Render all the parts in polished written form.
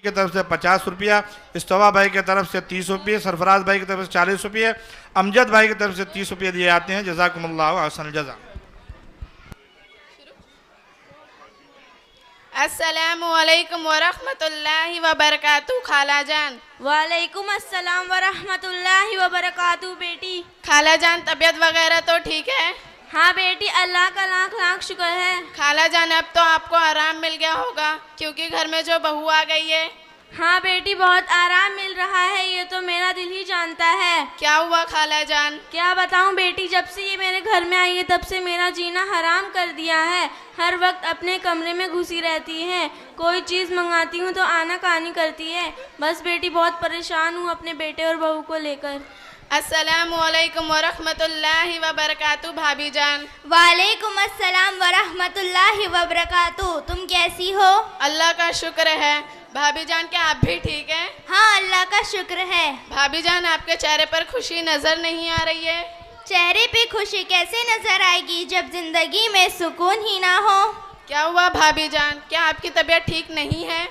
की तरफ से 50 रुपया, इस्तवा भाई की तरफ से 30 रुपये, सरफराज भाई की तरफ से 40 रुपये, अमजद भाई की तरफ से 30 रुपये दिए जाते हैं। जज़ाकुमुल्लाहु अहसनुल जज़ा। अस्सलामु अलैकुम वरहमतुल्लाहि वबरकातुहू। खाला जान। वालेकुम अस्सलाम वरहमतुल्लाहि वबरकातुहू। बेटी, खाला जान तबीयत वगैरह तो ठीक है? हाँ बेटी, अल्लाह का लाख लाख शुक्र है। खाला जान अब तो आपको आराम मिल गया होगा क्योंकि घर में जो बहू आ गई है। हाँ बेटी, बहुत आराम मिल रहा है, ये तो मेरा दिल ही जानता है। क्या हुआ खाला जान? क्या बताऊं बेटी, जब से ये मेरे घर में आई है तब से मेरा जीना हराम कर दिया है। हर वक्त अपने कमरे में घुसी रहती है, कोई चीज़ मंगाती हूँ तो आनाकानी करती है। बस बेटी, बहुत परेशान हूँ अपने बेटे और बहू को लेकर। अस्सलामु अलैकुम वरहमतुल्लाहि वबरकातुहू। भाभी जान। वालेकुम अस्सलाम वरहमतुल्लाहि वबरकातुहू। तुम कैसी हो? अल्लाह का शुक्र है। भाभी जान, क्या आप भी ठीक हैं? हाँ, अल्लाह का शुक्र है। भाभी जान, आपके चेहरे पर खुशी नजर नहीं आ रही है। चेहरे पे खुशी कैसे नजर आएगी जब जिंदगी में सुकून ही ना हो? क्या हुआ भाभी जान, क्या आपकी तबीयत ठीक नहीं है?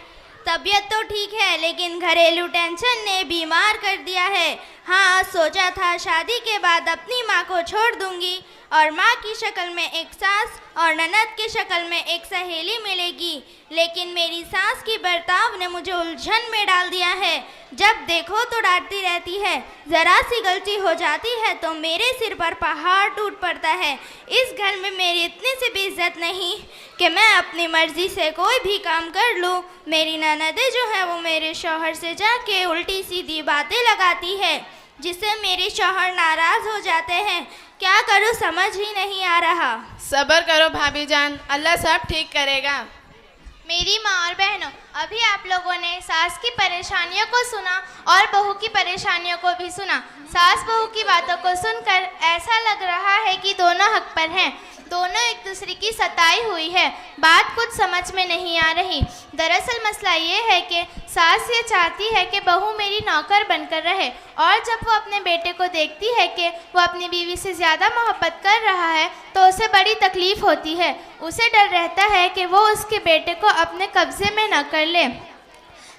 तबीयत तो ठीक है लेकिन घरेलू टेंशन ने बीमार कर दिया है। हाँ, सोचा था शादी के बाद अपनी माँ को छोड़ दूंगी और माँ की शक्ल में एक सास और ननद की शक्ल में एक सहेली मिलेगी, लेकिन मेरी सास की बर्ताव ने मुझे उलझन में डाल दिया है। जब देखो तो डांटती रहती है, ज़रा सी गलती हो जाती है तो मेरे सिर पर पहाड़ टूट पड़ता है। इस घर में मेरी इतनी सी भी इज्जत नहीं कि मैं अपनी मर्ज़ी से कोई भी काम कर लूँ। मेरी ननदें जो है वो मेरे शौहर से जाके उल्टी सीधी बातें लगाती है जिससे मेरे शौहर नाराज़ हो जाते हैं। क्या करूँ समझ ही नहीं आ रहा। सब्र करो भाभी जान, अल्लाह सब ठीक करेगा। मेरी माँ और बहनों, अभी आप लोगों ने सास की परेशानियों को सुना और बहू की परेशानियों को भी सुना। सास बहू की बातों को सुनकर ऐसा लग रहा है कि दोनों हक पर हैं, दोनों एक दूसरे की सताई हुई है। बात कुछ समझ में नहीं आ रही। दरअसल मसला ये है कि सास ये चाहती है कि बहू मेरी नौकर बनकर रहे, और जब वो अपने बेटे को देखती है कि वो अपनी बीवी से ज़्यादा मोहब्बत कर रहा है तो उसे बड़ी तकलीफ़ होती है। उसे डर रहता है कि वो उसके बेटे को अपने कब्ज़े में न कर ले।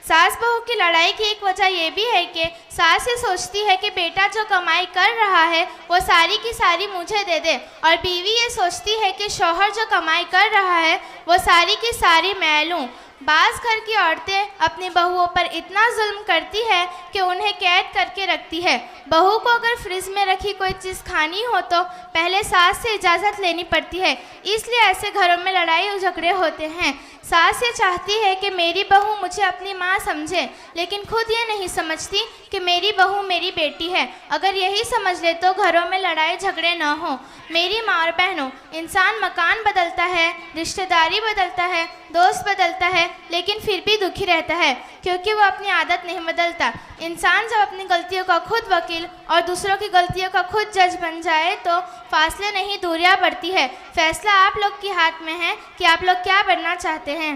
सास बहू की लड़ाई की एक वजह यह भी है कि सास ये सोचती है कि बेटा जो कमाई कर रहा है वो सारी की सारी मुझे दे दे, और बीवी ये सोचती है कि शौहर जो कमाई कर रहा है वो सारी की सारी मैं लूँ। बाज़ घर की औरतें अपनी बहुओं पर इतना जुल्म करती है कि उन्हें कैद करके रखती है। बहू को अगर फ्रिज में रखी कोई चीज़ खानी हो तो पहले सास से इजाज़त लेनी पड़ती है, इसलिए ऐसे घरों में लड़ाई और झगड़े होते हैं। सास ये चाहती है कि मेरी बहू मुझे अपनी माँ समझे, लेकिन खुद ये नहीं समझती कि मेरी बहू मेरी बेटी है। अगर यही समझ ले तो घरों में लड़ाई झगड़े न हो। मेरी माँ और बहनों, इंसान मकान बदलता है, रिश्तेदारी बदलता है, दोस्त बदलता है, लेकिन फिर भी दुखी रहता है क्योंकि वो अपनी आदत नहीं बदलता। इंसान जब अपनी गलतियों का खुद वकील और दूसरों की गलतियों का खुद जज बन जाए तो फासले नहीं दूरियां बढ़ती है। फैसला आप लोग के हाथ में है कि आप लोग क्या बनना चाहते हैं।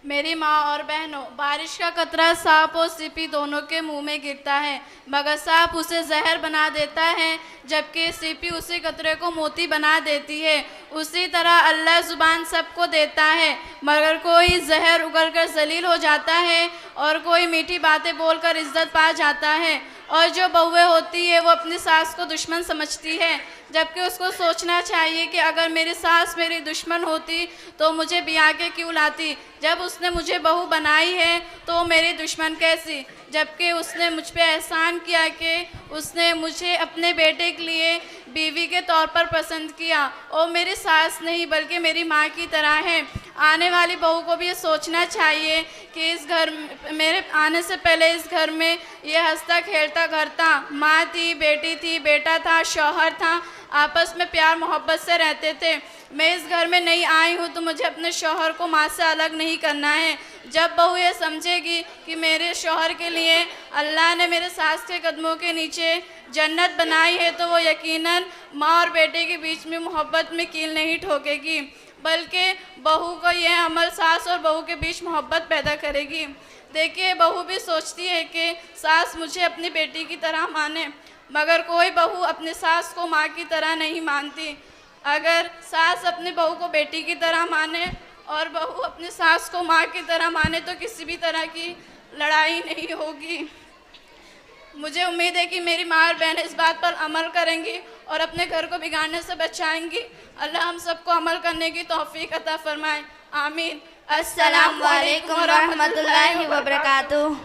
मेरी माँ और बहनों, बारिश का कतरा सांप और सीपी दोनों के मुंह में गिरता है, मगर सांप उसे जहर बना देता है जबकि सीपी उसी कतरे को मोती बना देती है। उसी तरह अल्लाह ज़ुबान सबको देता है, मगर कोई जहर उगलकर जलील हो जाता है और कोई मीठी बातें बोलकर इज्जत पा जाता है। और जो बहुएं होती है वो अपनी सास को दुश्मन समझती है, जबकि उसको सोचना चाहिए कि अगर मेरी सास मेरी दुश्मन होती तो मुझे ब्याह के क्यों लाती। जब उसने मुझे बहू बनाई है तो मेरी दुश्मन कैसी, जबकि उसने मुझ पे एहसान किया कि उसने मुझे अपने बेटे के लिए बीवी के तौर पर पसंद किया, और मेरी सास नहीं बल्कि मेरी माँ की तरह है। आने वाली बहू को भी ये सोचना चाहिए कि इस घर, मेरे आने से पहले इस घर में ये हंसता खेलता घर था, माँ थी, बेटी थी, बेटा था, शौहर था, आपस में प्यार मोहब्बत से रहते थे। मैं इस घर में नहीं आई हूँ तो मुझे अपने शौहर को माँ से अलग नहीं करना है। जब बहू ये समझेगी कि मेरे शौहर के लिए अल्लाह ने मेरे सास के कदमों के नीचे जन्नत बनाई है तो वो यकीनन माँ और बेटे के बीच में मोहब्बत में कील नहीं ठोकेगी, बल्कि बहू को यह अमल सास और बहू के बीच मोहब्बत पैदा करेगी। देखिए, बहू भी सोचती है कि सास मुझे अपनी बेटी की तरह माने, मगर कोई बहू अपनी सास को माँ की तरह नहीं मानती। अगर सास अपनी बहू को बेटी की तरह माने और बहू अपनी सास को माँ की तरह माने तो किसी भी तरह की लड़ाई नहीं होगी। मुझे उम्मीद है कि मेरी माँ और बहनें इस बात पर अमल करेंगी और अपने घर को बिगाड़ने से बचाएंगी। अल्लाह हम सबको अमल करने की तौफीक अता फरमाए। आमीन। अस्सलाम वालेकुम व रहमतुल्लाहि व बरकातुहू।